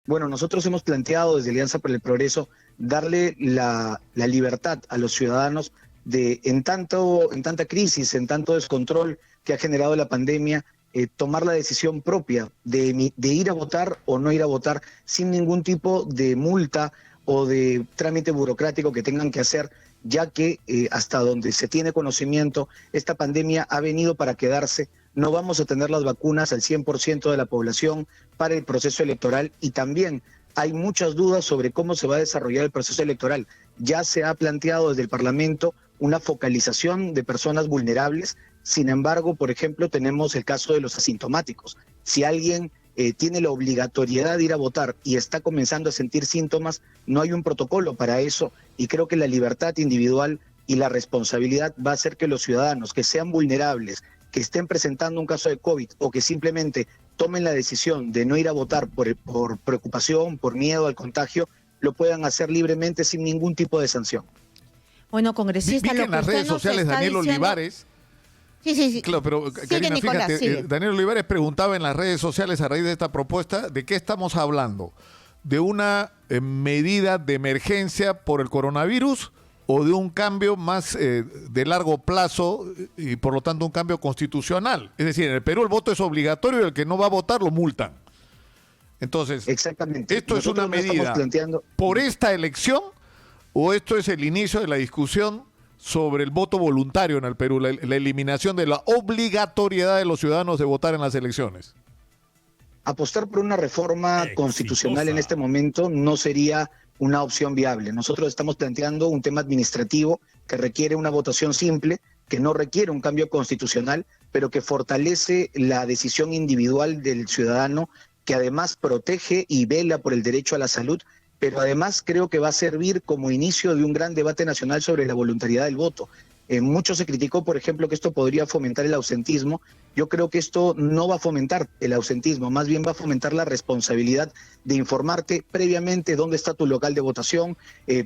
Bueno, nosotros hemos planteado desde Alianza por el Progreso darle la libertad a los ciudadanos de, en tanta crisis, en tanto descontrol que ha generado la pandemia, tomar la decisión propia de ir a votar o no ir a votar sin ningún tipo de multa o de trámite burocrático que tengan que hacer, ya que hasta donde se tiene conocimiento, esta pandemia ha venido para quedarse. No vamos a tener las vacunas al 100% de la población para el proceso electoral y también hay muchas dudas sobre cómo se va a desarrollar el proceso electoral. Ya se ha planteado desde el Parlamento una focalización de personas vulnerables. Sin embargo, por ejemplo, tenemos el caso de los asintomáticos. Si alguien tiene la obligatoriedad de ir a votar y está comenzando a sentir síntomas, no hay un protocolo para eso y creo que la libertad individual y la responsabilidad va a hacer que los ciudadanos que sean vulnerables, que estén presentando un caso de COVID o que simplemente tomen la decisión de no ir a votar por preocupación, por miedo al contagio, lo puedan hacer libremente sin ningún tipo de sanción. Bueno, congresista, Vi que en las redes sociales Daniel Olivares... Sí. Claro, pero Karina, Nicolás, fíjate, Daniel Olivares preguntaba en las redes sociales a raíz de esta propuesta, ¿de qué estamos hablando? ¿De una medida de emergencia por el coronavirus o de un cambio más de largo plazo y por lo tanto un cambio constitucional? Es decir, en el Perú el voto es obligatorio y el que no va a votar lo multan. Entonces, exactamente. ¿esto es una medida por esta elección o esto es el inicio de la discusión sobre el voto voluntario en el Perú, la eliminación de la obligatoriedad de los ciudadanos de votar en las elecciones? Apostar por una reforma constitucional en este momento no sería una opción viable. Nosotros estamos planteando un tema administrativo que requiere una votación simple, que no requiere un cambio constitucional, pero que fortalece la decisión individual del ciudadano, que además protege y vela por el derecho a la salud, pero además creo que va a servir como inicio de un gran debate nacional sobre la voluntariedad del voto. Mucho se criticó, por ejemplo, que esto podría fomentar el ausentismo. Yo creo que esto no va a fomentar el ausentismo, más bien va a fomentar la responsabilidad de informarte previamente dónde está tu local de votación,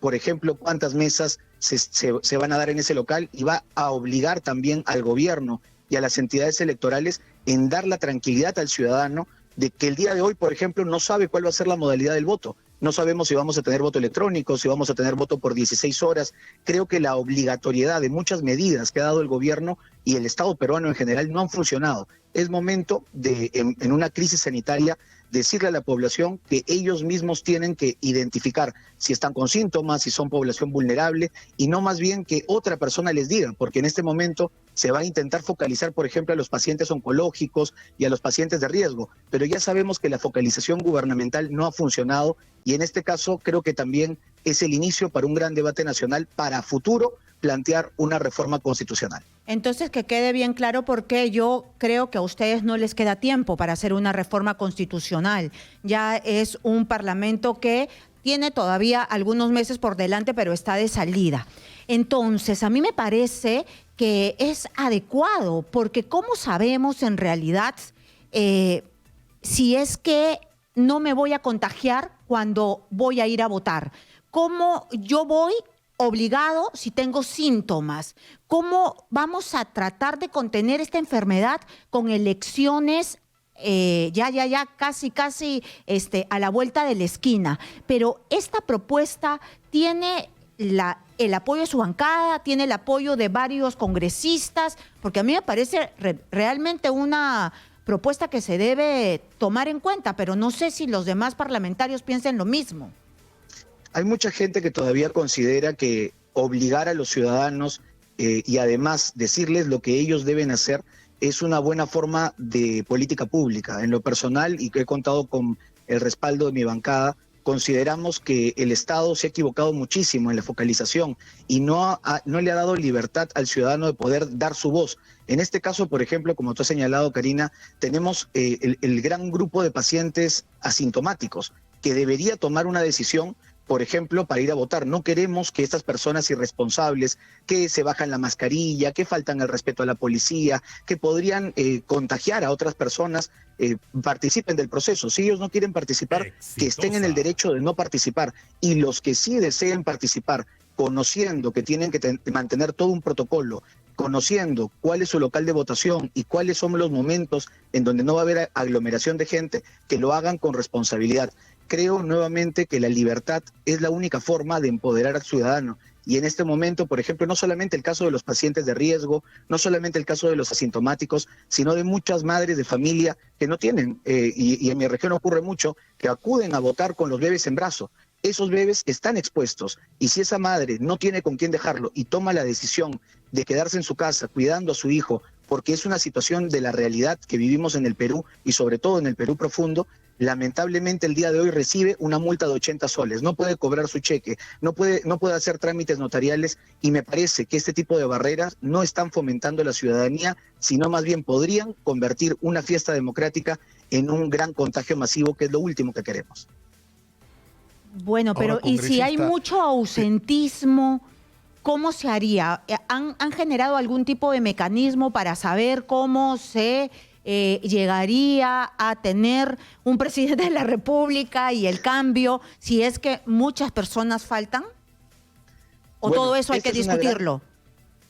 por ejemplo, cuántas mesas se van a dar en ese local, y va a obligar también al gobierno y a las entidades electorales en dar la tranquilidad al ciudadano de que el día de hoy, por ejemplo, no sabe cuál va a ser la modalidad del voto. No sabemos si vamos a tener voto electrónico, si vamos a tener voto por 16 horas. Creo que la obligatoriedad de muchas medidas que ha dado el gobierno y el Estado peruano en general no han funcionado. Es momento de, en una crisis sanitaria, decirle a la población que ellos mismos tienen que identificar si están con síntomas, si son población vulnerable, y no más bien que otra persona les diga, porque en este momento se va a intentar focalizar, por ejemplo, a los pacientes oncológicos y a los pacientes de riesgo, pero ya sabemos que la focalización gubernamental no ha funcionado, y en este caso creo que también es el inicio para un gran debate nacional para futuro plantear una reforma constitucional. Entonces, que quede bien claro, porque yo creo que a ustedes no les queda tiempo para hacer una reforma constitucional. Ya es un parlamento que tiene todavía algunos meses por delante, pero está de salida. Entonces, a mí me parece que es adecuado, porque ¿cómo sabemos en realidad si es que no me voy a contagiar cuando voy a ir a votar? ¿Cómo yo voy obligado si tengo síntomas? ¿Cómo vamos a tratar de contener esta enfermedad con elecciones casi a la vuelta de la esquina? Pero esta propuesta tiene el apoyo de su bancada, tiene el apoyo de varios congresistas, porque a mí me parece realmente una propuesta que se debe tomar en cuenta, pero no sé si los demás parlamentarios piensen lo mismo. Hay mucha gente que todavía considera que obligar a los ciudadanos y además decirles lo que ellos deben hacer es una buena forma de política pública. En lo personal, y que he contado con el respaldo de mi bancada, consideramos que el Estado se ha equivocado muchísimo en la focalización y no le ha dado libertad al ciudadano de poder dar su voz. En este caso, por ejemplo, como tú has señalado, Karina, tenemos el gran grupo de pacientes asintomáticos que debería tomar una decisión, por ejemplo, para ir a votar. No queremos que estas personas irresponsables, que se bajan la mascarilla, que faltan el respeto a la policía, que podrían contagiar a otras personas, participen del proceso. Si ellos no quieren participar, que estén en el derecho de no participar. Y los que sí deseen participar, conociendo que tienen que mantener todo un protocolo, conociendo cuál es su local de votación y cuáles son los momentos en donde no va a haber aglomeración de gente, que lo hagan con responsabilidad. Creo nuevamente que la libertad es la única forma de empoderar al ciudadano. Y en este momento, por ejemplo, no solamente el caso de los pacientes de riesgo, no solamente el caso de los asintomáticos, sino de muchas madres de familia que no tienen, y en mi región ocurre mucho, que acuden a votar con los bebés en brazo. Esos bebés están expuestos, y si esa madre no tiene con quién dejarlo y toma la decisión de quedarse en su casa cuidando a su hijo, porque es una situación de la realidad que vivimos en el Perú y sobre todo en el Perú profundo, lamentablemente el día de hoy recibe una multa de 80 soles, no puede cobrar su cheque, no puede hacer trámites notariales, y me parece que este tipo de barreras no están fomentando la ciudadanía, sino más bien podrían convertir una fiesta democrática en un gran contagio masivo, que es lo último que queremos. Bueno, pero Ahora, ¿y si hay congresista, mucho ausentismo? ¿Cómo se haría? ¿Han generado algún tipo de mecanismo para saber cómo se llegaría a tener un presidente de la República y el cambio si es que muchas personas faltan? ¿O Bueno, todo eso hay que esta es una discutirlo?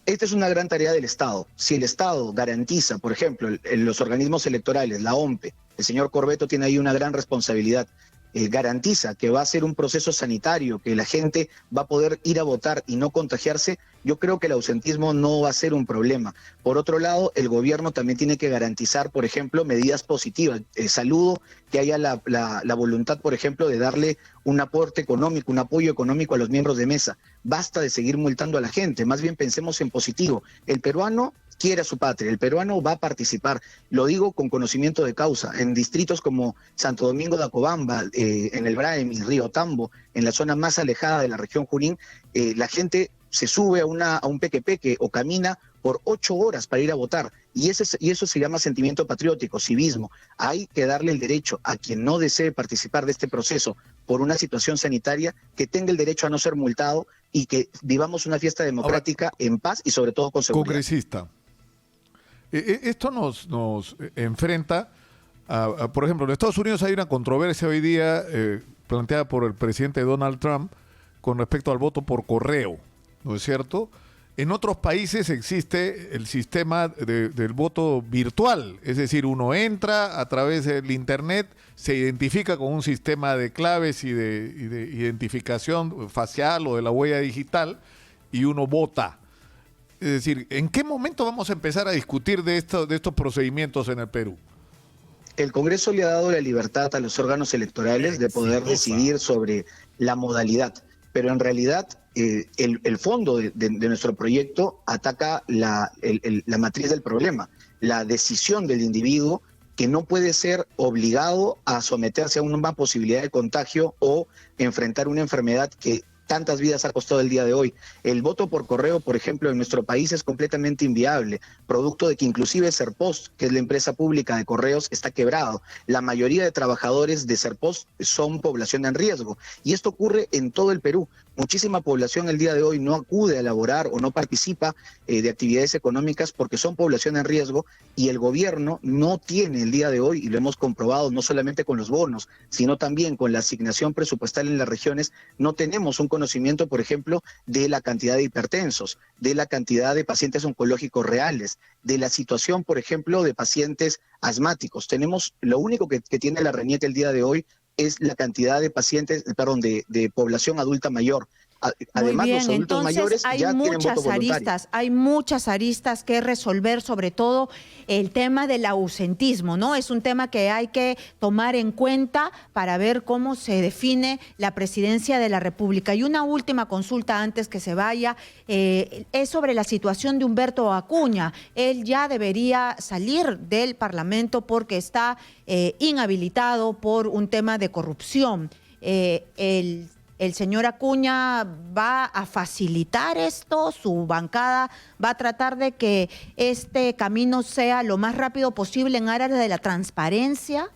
Esta es una gran tarea del Estado. Si el Estado garantiza, por ejemplo, los organismos electorales, la OMPE, el señor Corbeto tiene ahí una gran responsabilidad, garantiza que va a ser un proceso sanitario, que la gente va a poder ir a votar y no contagiarse, yo creo que el ausentismo no va a ser un problema. Por otro lado, el gobierno también tiene que garantizar, por ejemplo, medidas positivas. Saludo que haya la voluntad, por ejemplo, de darle un aporte económico, un apoyo económico a los miembros de mesa. Basta de seguir multando a la gente, más bien pensemos en positivo. El peruano quiere a su patria, el peruano va a participar, lo digo con conocimiento de causa, en distritos como Santo Domingo de Acobamba, en el Braemi, Río Tambo, en la zona más alejada de la región Junín, la gente se sube a un peque-peque o camina por 8 horas para ir a votar, y eso se llama sentimiento patriótico, civismo. Hay que darle el derecho a quien no desee participar de este proceso por una situación sanitaria, que tenga el derecho a no ser multado y que vivamos una fiesta democrática en paz y sobre todo con seguridad. Congresista, esto nos enfrenta por ejemplo, en Estados Unidos hay una controversia hoy día planteada por el presidente Donald Trump con respecto al voto por correo, ¿no es cierto? En otros países existe el sistema del voto virtual, es decir, uno entra a través del internet, se identifica con un sistema de claves y de identificación facial o de la huella digital y uno vota. Es decir, ¿en qué momento vamos a empezar a discutir de estos procedimientos en el Perú? El Congreso le ha dado la libertad a los órganos electorales de poder decidir sobre la modalidad, pero en realidad el fondo de nuestro proyecto ataca la matriz del problema, la decisión del individuo, que no puede ser obligado a someterse a una posibilidad de contagio o enfrentar una enfermedad que tantas vidas ha costado el día de hoy. El voto por correo, por ejemplo, en nuestro país es completamente inviable, producto de que inclusive Serpost, que es la empresa pública de correos, está quebrado. La mayoría de trabajadores de Serpost son población en riesgo, y esto ocurre en todo el Perú. Muchísima población el día de hoy no acude a laborar o no participa de actividades económicas porque son población en riesgo, y el gobierno no tiene el día de hoy, y lo hemos comprobado no solamente con los bonos, sino también con la asignación presupuestal en las regiones, no tenemos un conocimiento, por ejemplo, de la cantidad de hipertensos, de la cantidad de pacientes oncológicos reales, de la situación, por ejemplo, de pacientes asmáticos. Tenemos, lo único que tiene la RENIEC el día de hoy es la cantidad de pacientes, de población adulta mayor. Además, bien, los adultos mayores ya tienen voto voluntario. Hay muchas aristas que resolver, sobre todo el tema del ausentismo, ¿no? Es un tema que hay que tomar en cuenta para ver cómo se define la presidencia de la República. Y una última consulta antes que se vaya, es sobre la situación de Humberto Acuña. Él ya debería salir del Parlamento porque está inhabilitado por un tema de corrupción. ¿El señor Acuña va a facilitar esto? ¿Su bancada va a tratar de que este camino sea lo más rápido posible en aras de la transparencia?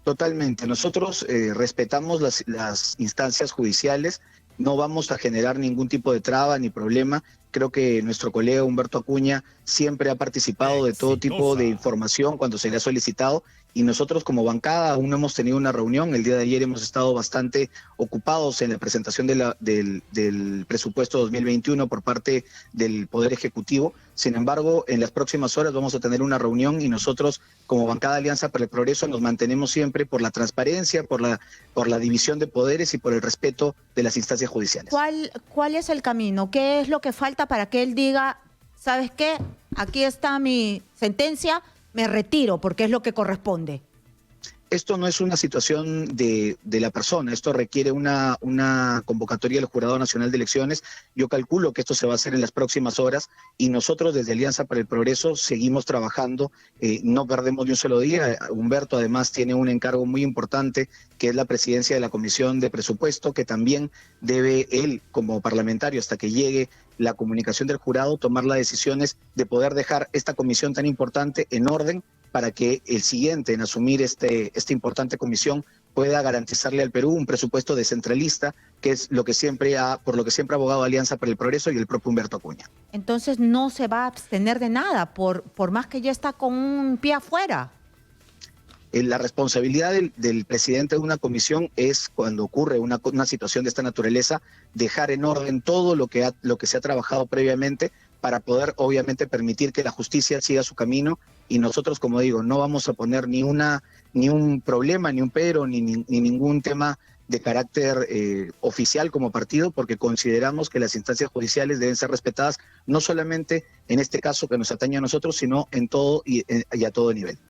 Totalmente. Nosotros respetamos las instancias judiciales, no vamos a generar ningún tipo de traba ni problema. Creo que nuestro colega Humberto Acuña siempre ha participado de todo tipo de información cuando se le ha solicitado, y nosotros como bancada aún no hemos tenido una reunión. El día de ayer hemos estado bastante ocupados en la presentación del presupuesto 2021 por parte del Poder Ejecutivo. Sin embargo, en las próximas horas vamos a tener una reunión y nosotros como bancada Alianza para el Progreso nos mantenemos siempre por la transparencia, por la división de poderes y por el respeto de las instancias judiciales. ¿Cuál es el camino? ¿Qué es lo que falta para que él diga, ¿sabes qué? Aquí está mi sentencia, me retiro porque es lo que corresponde? Esto no es una situación de la persona, esto requiere una convocatoria del Jurado Nacional de Elecciones. Yo calculo que esto se va a hacer en las próximas horas y nosotros desde Alianza para el Progreso seguimos trabajando, no perdemos ni un solo día. Humberto además tiene un encargo muy importante que es la presidencia de la Comisión de Presupuesto, que también debe él como parlamentario hasta que llegue la comunicación del jurado tomar las decisiones de poder dejar esta comisión tan importante en orden para que el siguiente en asumir esta importante comisión pueda garantizarle al Perú un presupuesto descentralista, que es lo que por lo que siempre ha abogado Alianza para el Progreso y el propio Humberto Acuña. Entonces no se va a abstener de nada, por más que ya está con un pie afuera. La responsabilidad del presidente de una comisión es, cuando ocurre una situación de esta naturaleza, dejar en orden todo lo que se ha trabajado previamente para poder, obviamente, permitir que la justicia siga su camino. Y nosotros, como digo, no vamos a poner ni un problema, ni un pero, ni ningún tema de carácter oficial como partido, porque consideramos que las instancias judiciales deben ser respetadas, no solamente en este caso que nos atañe a nosotros, sino en todo y a todo nivel.